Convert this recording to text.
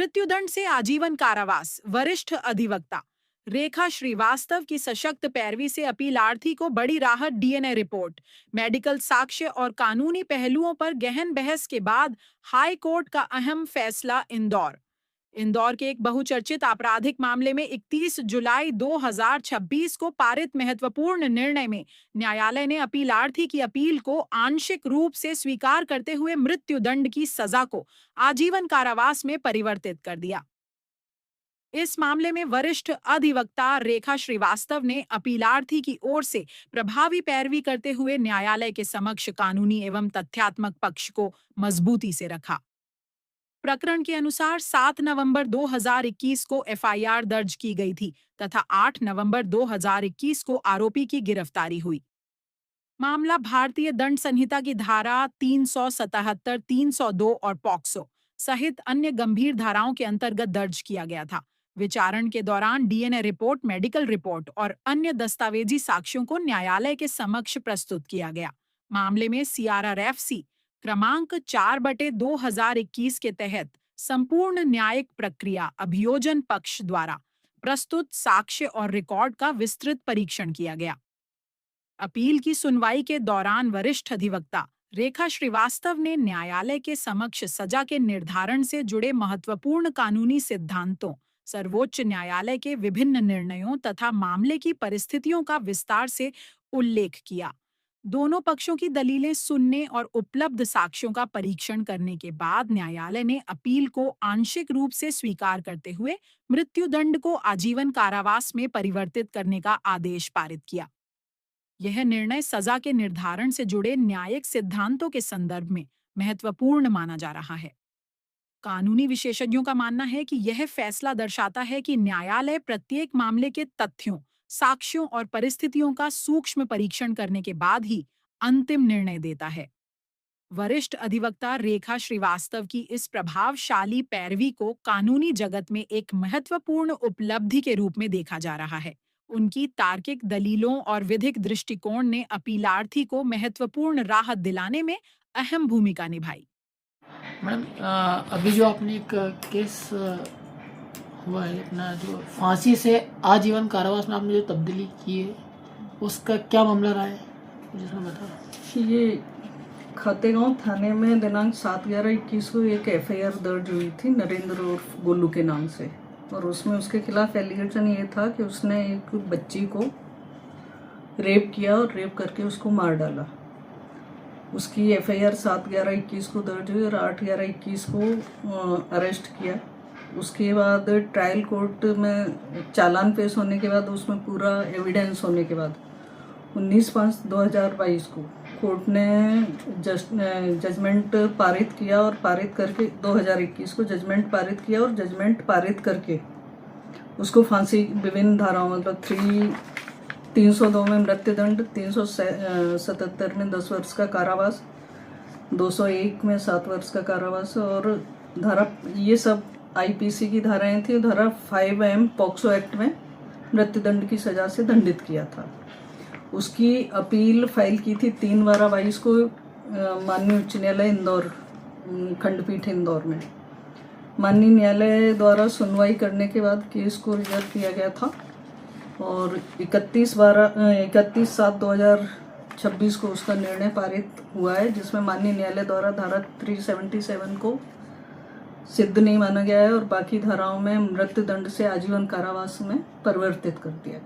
मृत्युदंड से आजीवन कारावास, वरिष्ठ अधिवक्ता रेखा श्रीवास्तव की सशक्त पैरवी से अपीलार्थी को बड़ी राहत। डीएनए रिपोर्ट, मेडिकल साक्ष्य और कानूनी पहलुओं पर गहन बहस के बाद हाई कोर्ट का अहम फैसला। इंदौर के एक बहुचर्चित आपराधिक मामले में 31 जुलाई 2026 को पारित महत्वपूर्ण निर्णय में न्यायालय ने अपीलार्थी की अपील को आंशिक रूप से स्वीकार करते हुए मृत्युदंड की सजा को आजीवन कारावास में परिवर्तित कर दिया। इस मामले में वरिष्ठ अधिवक्ता रेखा श्रीवास्तव ने अपीलार्थी की ओर से प्रभावी पैरवी करते हुए न्यायालय के समक्ष कानूनी एवं तथ्यात्मक पक्ष को मजबूती से रखा। प्रकरण के अनुसार 7 नवंबर 2021 को एफआईआर दर्ज की गई थी तथा 8 नवंबर 2021 को आरोपी की गिरफ्तारी हुई। मामला भारतीय दंड संहिता की धारा 377, 302 और पॉक्सो सहित अन्य गंभीर धाराओं के अंतर्गत दर्ज किया गया था। विचारण के दौरान डीएनए रिपोर्ट, मेडिकल रिपोर्ट और अन्य दस्तावेजी साक्ष्यों को न्यायालय के समक्ष प्रस्तुत किया गया। मामले में सीआरआरएफसी क्रमांक 4/2021 के तहत संपूर्ण न्यायिक प्रक्रिया अभियोजन पक्ष द्वारा प्रस्तुत साक्ष्य और रिकॉर्ड का विस्तृत परीक्षण किया गया। अपील की सुनवाई के दौरान वरिष्ठ अधिवक्ता रेखा श्रीवास्तव ने न्यायालय के समक्ष सजा के निर्धारण से जुड़े महत्वपूर्ण कानूनी सिद्धांतों, सर्वोच्च न्यायालय के विभिन्न निर्णयों तथा मामले की परिस्थितियों का विस्तार से उल्लेख किया। दोनों पक्षों की दलीलें सुनने और उपलब्ध साक्ष्यों का परीक्षण करने के बाद न्यायालय ने अपील को आंशिक रूप से स्वीकार करते हुए मृत्युदंड को आजीवन कारावास में परिवर्तित करने का आदेश पारित किया। यह निर्णय सजा के निर्धारण से जुड़े न्यायिक सिद्धांतों के संदर्भ में महत्वपूर्ण माना जा रहा है। कानूनी विशेषज्ञों का मानना है कि यह फैसला दर्शाता है कि न्यायालय प्रत्येक मामले के तथ्यों, साक्ष्यों और परिस्थितियों का सूक्ष्म परीक्षण करने के बाद ही अंतिम निर्णय देता है। वरिष्ठ अधिवक्ता रेखा श्रीवास्तव की इस प्रभावशाली पैरवी को कानूनी जगत में एक महत्वपूर्ण उपलब्धि के रूप में देखा जा रहा है। उनकी तार्किक दलीलों और विधिक दृष्टिकोण ने अपीलार्थी को महत्वपूर्ण राहत दिलाने में अहम भूमिका निभाई। मैडम, अभी जो आपने एक केस हुआ है अपना, जो फांसी से आजीवन कारावास में आपने जो तब्दीली की है, उसका क्या मामला रहा है, जिसमें बता। ये खातेगांव थाने में दिनांक 7/11/21 को एक एफआईआर दर्ज हुई थी नरेंद्र उर्फ गोलू के नाम से, और उसमें उसके खिलाफ एलिगेशन ये था कि उसने एक बच्ची को रेप किया और रेप करके उसको मार डाला। उसकी एफआईआर 7/11/21 को दर्ज हुई और 8/11/21 को अरेस्ट किया। उसके बाद ट्रायल कोर्ट में चालान पेश होने के बाद, उसमें पूरा एविडेंस होने के बाद 19/5/2022 को कोर्ट ने जजमेंट पारित किया और पारित करके 2021 को जजमेंट पारित किया और जजमेंट पारित करके उसको फांसी विभिन्न धाराओं, मतलब 302 में मृत्युदंड, 377 में 10 वर्ष का कारावास, 201 में 7 वर्ष का कारावास और धारा, ये सब आईपीसी की धाराएं थी। धारा 5M पॉक्सो एक्ट में मृत्युदंड की सजा से दंडित किया था। उसकी अपील फाइल की थी 3/12/22 को माननीय उच्च न्यायालय इंदौर, खंडपीठ इंदौर में। माननीय न्यायालय द्वारा सुनवाई करने के बाद केस को रिजर्व किया गया था और 31/7/2026 को उसका निर्णय पारित हुआ है, जिसमें माननीय न्यायालय द्वारा धारा 377 को सिद्ध नहीं माना गया है और बाकी धाराओं में मृत्युदंड से आजीवन कारावास में परिवर्तित कर दिया गया।